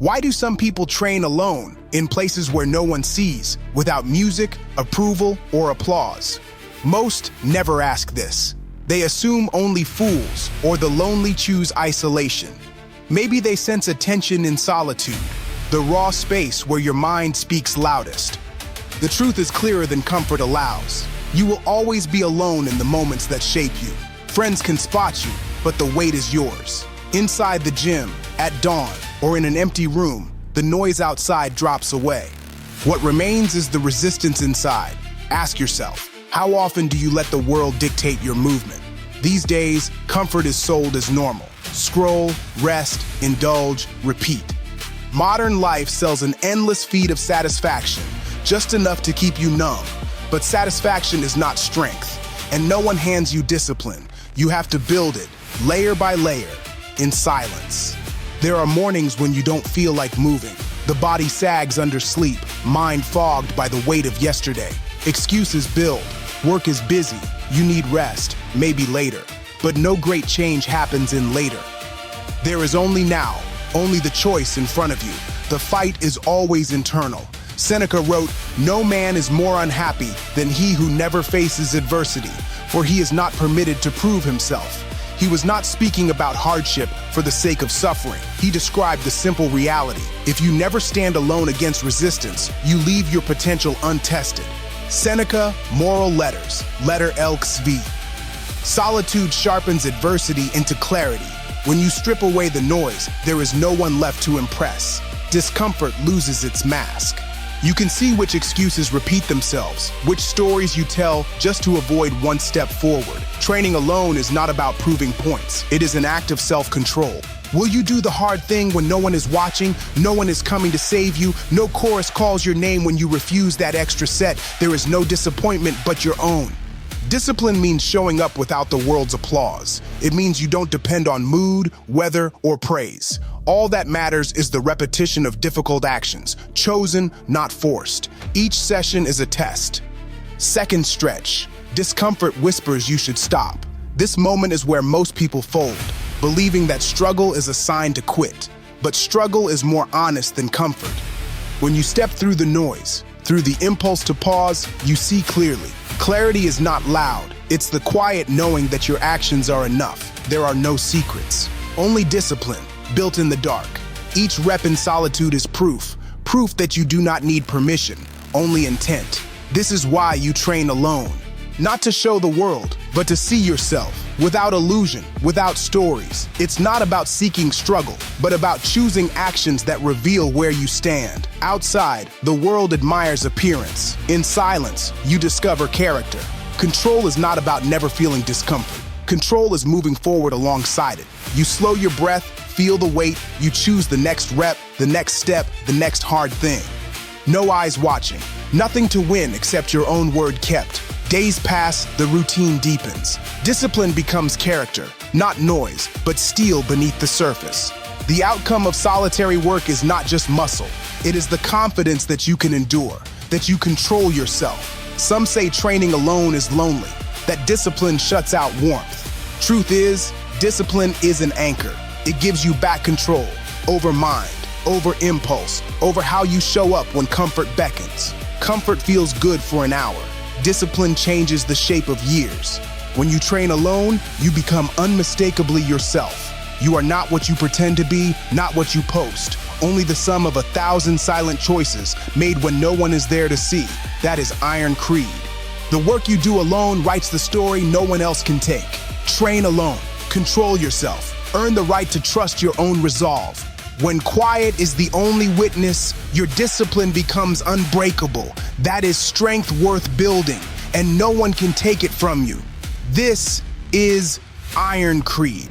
Why do some people train alone, in places where no one sees, without music, approval, or applause? Most never ask this. They assume only fools or the lonely choose isolation. Maybe they sense a tension in solitude, the raw space where your mind speaks loudest. The truth is clearer than comfort allows. You will always be alone in the moments that shape you. Friends can spot you, but the weight is yours. Inside the gym, at dawn, or in an empty room, the noise outside drops away. What remains is the resistance inside. Ask yourself, how often do you let the world dictate your movement? These days, comfort is sold as normal. Scroll, rest, indulge, repeat. Modern life sells an endless feed of satisfaction, just enough to keep you numb. But satisfaction is not strength, and no one hands you discipline. You have to build it, layer by layer, in silence. There are mornings when you don't feel like moving. The body sags under sleep, mind fogged by the weight of yesterday. Excuses build. Work is busy. You need rest, maybe later. But no great change happens in later. There is only now, only the choice in front of you. The fight is always internal. Seneca wrote, "No man is more unhappy than he who never faces adversity, for he is not permitted to prove himself." He was not speaking about hardship for the sake of suffering. He described the simple reality. If you never stand alone against resistance, you leave your potential untested. Seneca, Moral Letters, Letter Elks V. Solitude sharpens adversity into clarity. When you strip away the noise, there is no one left to impress. Discomfort loses its mask. You can see which excuses repeat themselves, which stories you tell just to avoid one step forward. Training alone is not about proving points. It is an act of self-control. Will you do the hard thing when no one is watching, no one is coming to save you, no chorus calls your name when you refuse that extra set? There is no disappointment but your own. Discipline means showing up without the world's applause. It means you don't depend on mood, weather, or praise. All that matters is the repetition of difficult actions, chosen, not forced. Each session is a test. Second stretch. Discomfort whispers you should stop. This moment is where most people fold, believing that struggle is a sign to quit. But struggle is more honest than comfort. When you step through the noise, through the impulse to pause, you see clearly. Clarity is not loud. It's the quiet knowing that your actions are enough. There are no secrets. Only discipline, built in the dark. Each rep in solitude is proof that you do not need permission, only intent. This is why you train alone. Not to show the world, but to see yourself, without illusion, without stories. It's not about seeking struggle, but about choosing actions that reveal where you stand. Outside, the world admires appearance. In silence, you discover character. Control is not about never feeling discomfort. Control is moving forward alongside it. You slow your breath, feel the weight, you choose the next rep, the next step, the next hard thing. No eyes watching, nothing to win except your own word kept. Days pass, the routine deepens. Discipline becomes character, not noise, but steel beneath the surface. The outcome of solitary work is not just muscle. It is the confidence that you can endure, that you control yourself. Some say training alone is lonely, that discipline shuts out warmth. Truth is, discipline is an anchor. It gives you back control over mind, over impulse, over how you show up when comfort beckons. Comfort feels good for an hour. Discipline changes the shape of years. When you train alone, you become unmistakably yourself. You are not what you pretend to be, not what you post. Only the sum of 1,000 silent choices made when no one is there to see. That is Iron Creed. The work you do alone writes the story no one else can take. Train alone. Control yourself. Earn the right to trust your own resolve. When quiet is the only witness, your discipline becomes unbreakable. That is strength worth building, and no one can take it from you. This is Iron Creed.